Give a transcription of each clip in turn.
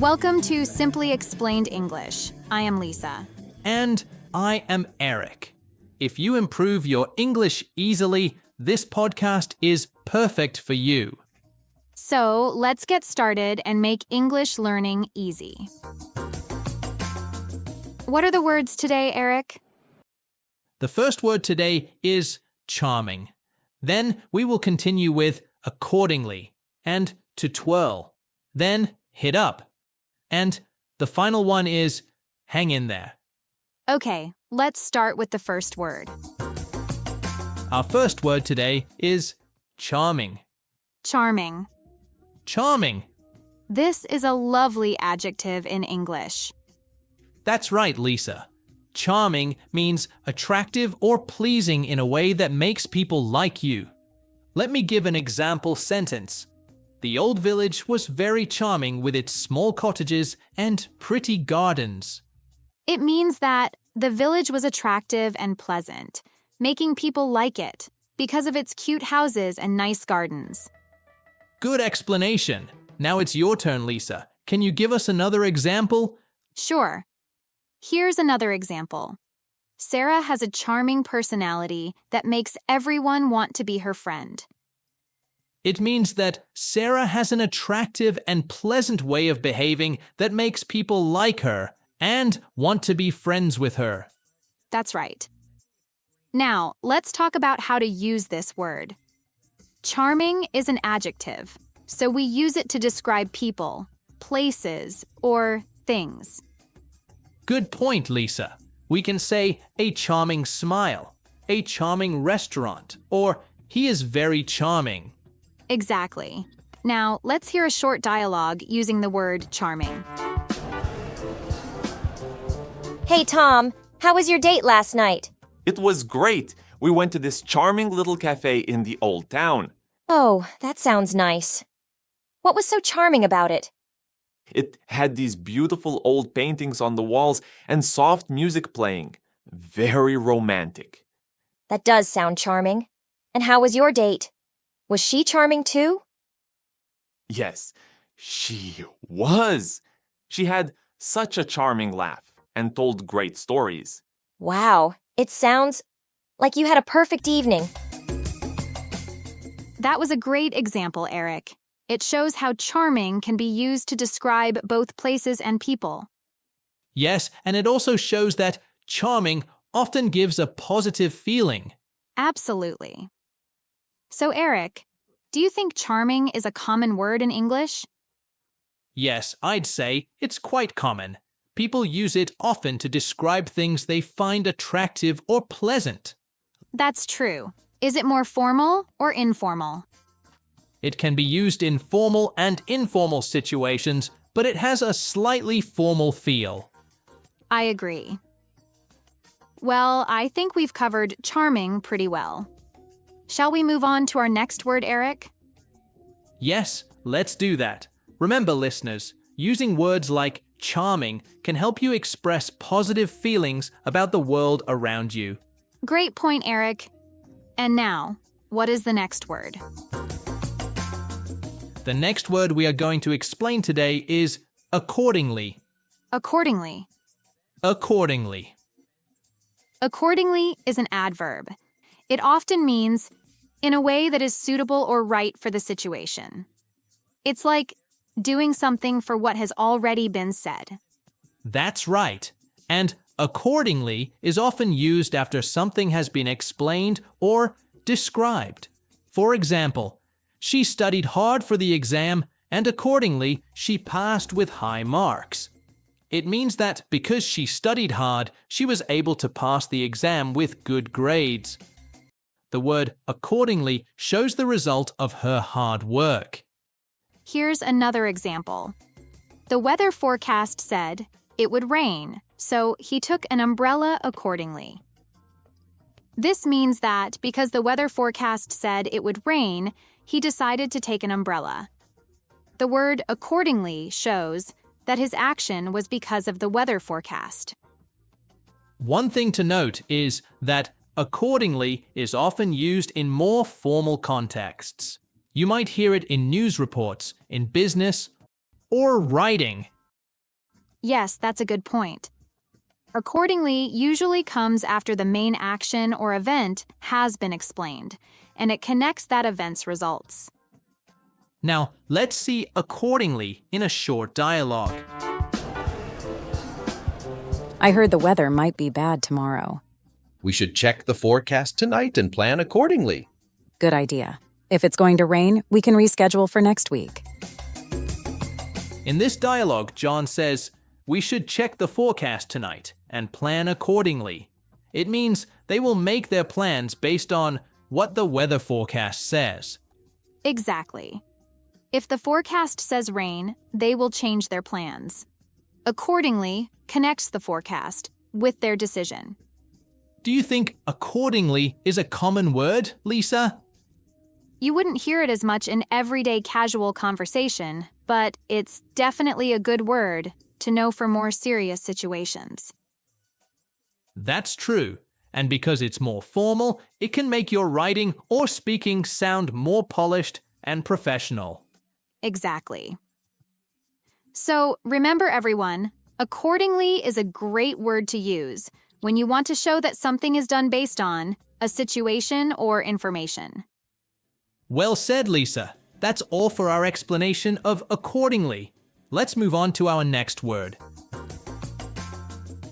Welcome to Simply Explained English. I am Lisa. And I am Eric. If you improve your English easily, this podcast is perfect for you. So let's get started and make English learning easy. What are the words today, Eric? The first word today is charming. Then we will continue with accordingly and to twirl. Then hit up. And the final one is hang in there. Okay, let's start with the first word. Our first word today is charming. Charming. Charming. This is a lovely adjective in English. That's right, Lisa. Charming means attractive or pleasing in a way that makes people like you. Let me give an example sentence. The old village was very charming with its small cottages and pretty gardens. It means that the village was attractive and pleasant, making people like it because of its cute houses and nice gardens. Good explanation. Now it's your turn, Lisa. Can you give us another example? Sure. Here's another example. Sarah has a charming personality that makes everyone want to be her friend. It means that Sarah has an attractive and pleasant way of behaving that makes people like her and want to be friends with her. That's right. Now, let's talk about how to use this word. Charming is an adjective, so we use it to describe people, places, or things. Good point, Lisa. We can say a charming smile, a charming restaurant, or he is very charming. Exactly. Now, let's hear a short dialogue using the word charming. Hey, Tom, how was your date last night? It was great. We went to this charming little cafe in the old town. Oh, that sounds nice. What was so charming about it? It had these beautiful old paintings on the walls and soft music playing. Very romantic. That does sound charming. And how was your date? Was she charming too? Yes, she was. She had such a charming laugh and told great stories. Wow, it sounds like you had a perfect evening. That was a great example, Eric. It shows how charming can be used to describe both places and people. Yes, and it also shows that charming often gives a positive feeling. Absolutely. So, Eric, do you think charming is a common word in English? Yes, I'd say it's quite common. People use it often to describe things they find attractive or pleasant. That's true. Is it more formal or informal? It can be used in formal and informal situations, but it has a slightly formal feel. I agree. Well, I think we've covered charming pretty well. Shall we move on to our next word, Eric? Yes, let's do that. Remember, listeners, using words like charming can help you express positive feelings about the world around you. Great point, Eric. And now, what is the next word? The next word we are going to explain today is accordingly. Accordingly. Accordingly. Accordingly is an adverb. It often means in a way that is suitable or right for the situation. It's like doing something for what has already been said. That's right. And accordingly is often used after something has been explained or described. For example, she studied hard for the exam and accordingly she passed with high marks. It means that because she studied hard, she was able to pass the exam with good grades. The word accordingly shows the result of her hard work. Here's another example. The weather forecast said it would rain, so he took an umbrella accordingly. This means that because the weather forecast said it would rain, he decided to take an umbrella. The word accordingly shows that his action was because of the weather forecast. One thing to note is that accordingly is often used in more formal contexts. You might hear it in news reports, in business, or writing. Yes, that's a good point. Accordingly usually comes after the main action or event has been explained, and it connects that event's results. Now, let's see accordingly in a short dialogue. I heard the weather might be bad tomorrow. We should check the forecast tonight and plan accordingly. Good idea. If it's going to rain, we can reschedule for next week. In this dialogue, John says, "We should check the forecast tonight and plan accordingly." It means they will make their plans based on what the weather forecast says. Exactly. If the forecast says rain, they will change their plans. Accordingly connects the forecast with their decision. Do you think accordingly is a common word, Lisa? You wouldn't hear it as much in everyday casual conversation, but it's definitely a good word to know for more serious situations. That's true. And because it's more formal, it can make your writing or speaking sound more polished and professional. Exactly. So remember everyone, accordingly is a great word to use when you want to show that something is done based on a situation or information. Well said, Lisa. That's all for our explanation of accordingly. Let's move on to our next word.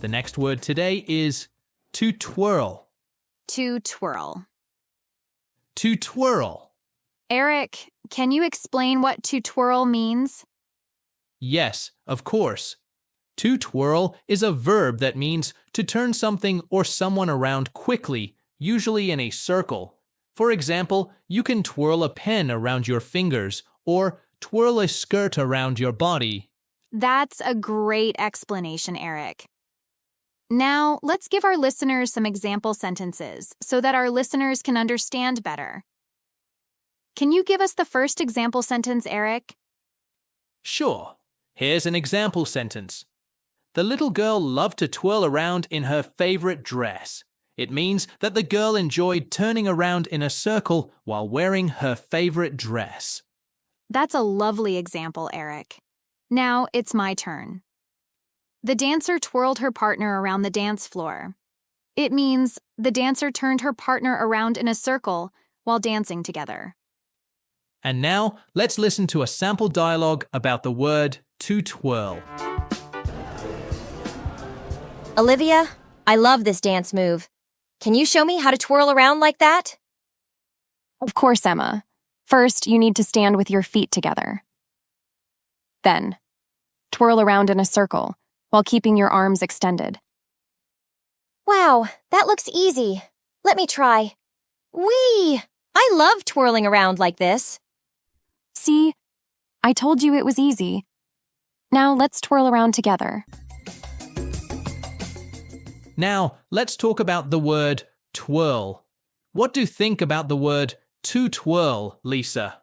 The next word today is to twirl. To twirl. To twirl. Eric, can you explain what to twirl means? Yes, of course. To twirl is a verb that means to turn something or someone around quickly, usually in a circle. For example, you can twirl a pen around your fingers or twirl a skirt around your body. That's a great explanation, Eric. Now, let's give our listeners some example sentences so that our listeners can understand better. Can you give us the first example sentence, Eric? Sure. Here's an example sentence. The little girl loved to twirl around in her favorite dress. It means that the girl enjoyed turning around in a circle while wearing her favorite dress. That's a lovely example, Eric. Now it's my turn. The dancer twirled her partner around the dance floor. It means the dancer turned her partner around in a circle while dancing together. And now, let's listen to a sample dialogue about the word to twirl. Olivia, I love this dance move. Can you show me how to twirl around like that? Of course, Emma. First, you need to stand with your feet together. Then, twirl around in a circle while keeping your arms extended. Wow, that looks easy. Let me try. Whee! I love twirling around like this. See? I told you it was easy. Now let's twirl around together. Now, let's talk about the word twirl. What do you think about the word to twirl, Lisa?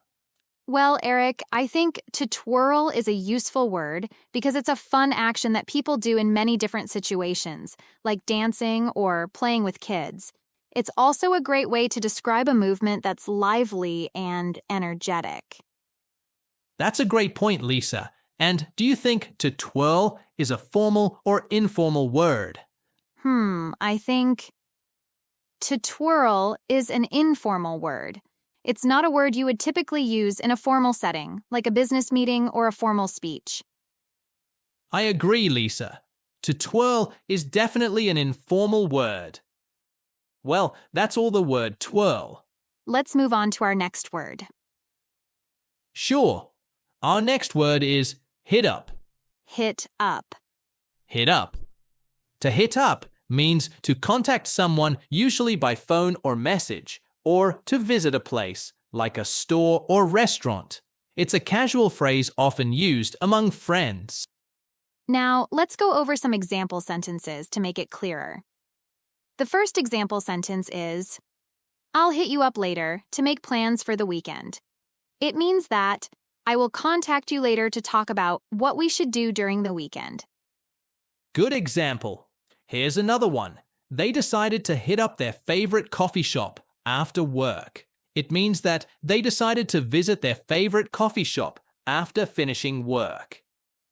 Well, Eric, I think to twirl is a useful word because it's a fun action that people do in many different situations, like dancing or playing with kids. It's also a great way to describe a movement that's lively and energetic. That's a great point, Lisa. And do you think to twirl is a formal or informal word? I think to twirl is an informal word. It's not a word you would typically use in a formal setting, like a business meeting or a formal speech. I agree, Lisa. To twirl is definitely an informal word. Well, that's all the word twirl. Let's move on to our next word. Sure. Our next word is hit up. Hit up. Hit up. To hit up means to contact someone, usually by phone or message, or to visit a place, like a store or restaurant. It's a casual phrase often used among friends. Now, let's go over some example sentences to make it clearer. The first example sentence is, I'll hit you up later to make plans for the weekend. It means that I will contact you later to talk about what we should do during the weekend. Good example. Here's another one. They decided to hit up their favorite coffee shop after work. It means that they decided to visit their favorite coffee shop after finishing work.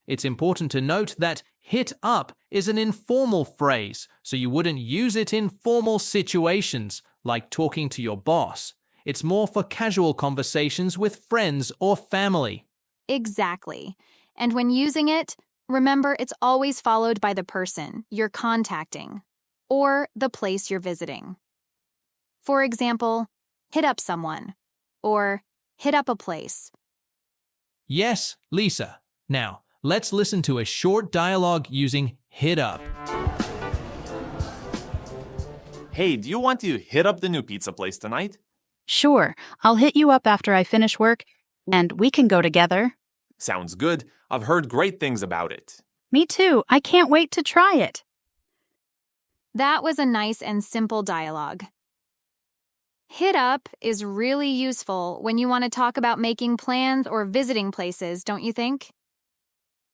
It's important to note that hit up is an informal phrase, so you wouldn't use it in formal situations, like talking to your boss. It's more for casual conversations with friends or family. Exactly. And when using it, remember it's always followed by the person you're contacting or the place you're visiting. For example, hit up someone or hit up a place. Yes, Lisa. Now, let's listen to a short dialogue using hit up. Hey, do you want to hit up the new pizza place tonight? Sure, I'll hit you up after I finish work, and we can go together. Sounds good. I've heard great things about it. Me too. I can't wait to try it. That was a nice and simple dialogue. Hit up is really useful when you want to talk about making plans or visiting places, don't you think?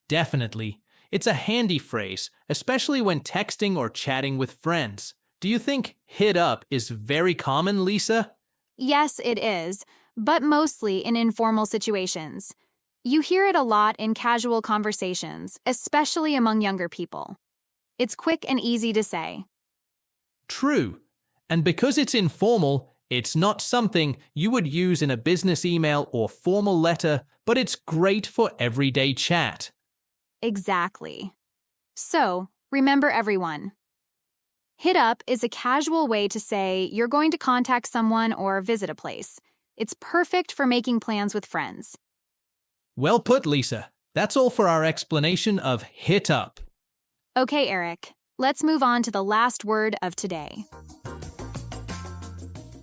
Definitely. It's a handy phrase, especially when texting or chatting with friends. Do you think hit up is very common, Lisa? Yes, it is, but mostly in informal situations. You hear it a lot in casual conversations, especially among younger people. It's quick and easy to say. True. And because it's informal, it's not something you would use in a business email or formal letter, but it's great for everyday chat. Exactly. So, remember everyone. Hit up is a casual way to say you're going to contact someone or visit a place. It's perfect for making plans with friends. Well put, Lisa. That's all for our explanation of hit up. Okay, Eric, let's move on to the last word of today.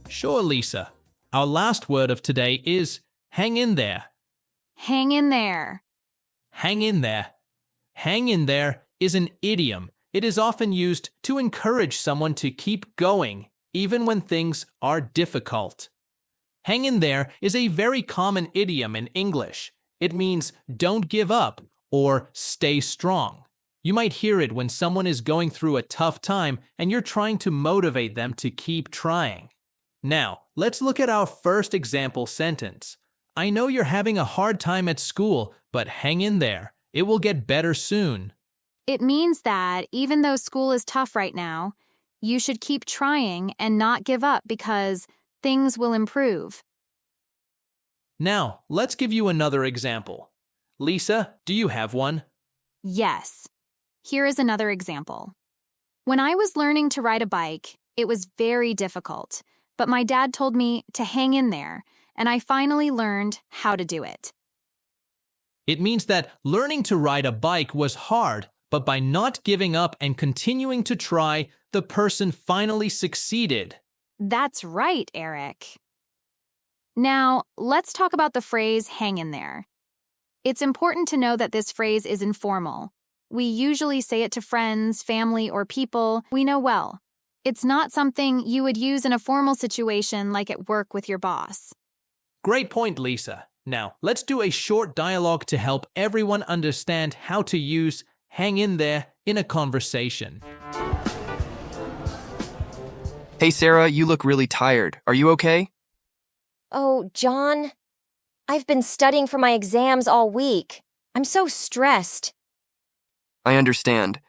Sure, Lisa. Our last word of today is hang in there. Hang in there. Hang in there. Hang in there is an idiom. It is often used to encourage someone to keep going, even when things are difficult. Hang in there is a very common idiom in English. It means don't give up or stay strong. You might hear it when someone is going through a tough time and you're trying to motivate them to keep trying. Now, let's look at our first example sentence. I know you're having a hard time at school, but hang in there. It will get better soon. It means that even though school is tough right now, you should keep trying and not give up because things will improve. Now, let's give you another example. Lisa, do you have one? Yes. Here is another example. When I was learning to ride a bike, it was very difficult, but my dad told me to hang in there, and I finally learned how to do it. It means that learning to ride a bike was hard, but by not giving up and continuing to try, the person finally succeeded. That's right, Eric. Now, let's talk about the phrase hang in there. It's important to know that this phrase is informal. We usually say it to friends, family, or people we know well. It's not something you would use in a formal situation like at work with your boss. Great point, Lisa. Now, let's do a short dialogue to help everyone understand how to use hang in there in a conversation. Hey, Sarah, you look really tired. Are you okay? Oh, John, I've been studying for my exams all week. I'm so stressed. I understand.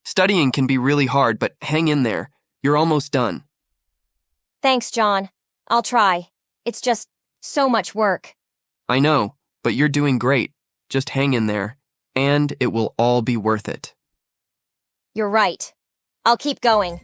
Studying can be really hard, but hang in there. You're almost done. Thanks, John. I'll try. It's just so much work. I know, but you're doing great. Just hang in there, and it will all be worth it. You're right. I'll keep going.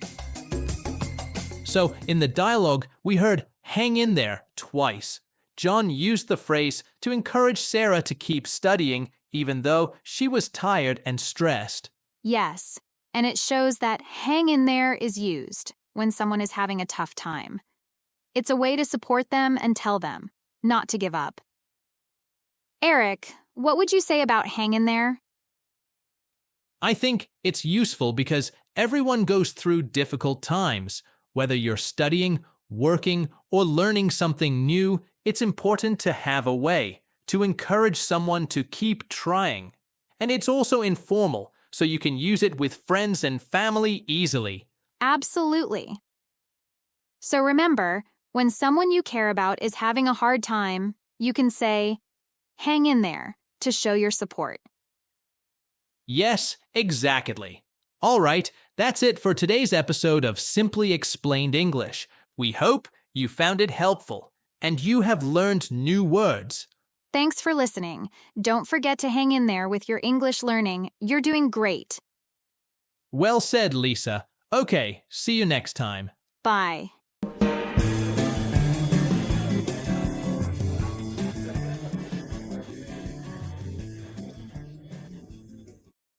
So, in the dialogue, we heard hang in there twice. John used the phrase to encourage Sarah to keep studying, even though she was tired and stressed. Yes, and it shows that hang in there is used when someone is having a tough time. It's a way to support them and tell them not to give up. Eric, what would you say about hang in there? I think it's useful because everyone goes through difficult times. Whether you're studying, working, or learning something new, it's important to have a way to encourage someone to keep trying. And it's also informal, so you can use it with friends and family easily. Absolutely. So remember, when someone you care about is having a hard time, you can say, hang in there, to show your support. Yes, exactly. All right, that's it for today's episode of Simply Explained English. We hope you found it helpful and you have learned new words. Thanks for listening. Don't forget to hang in there with your English learning. You're doing great. Well said, Lisa. Okay, see you next time. Bye.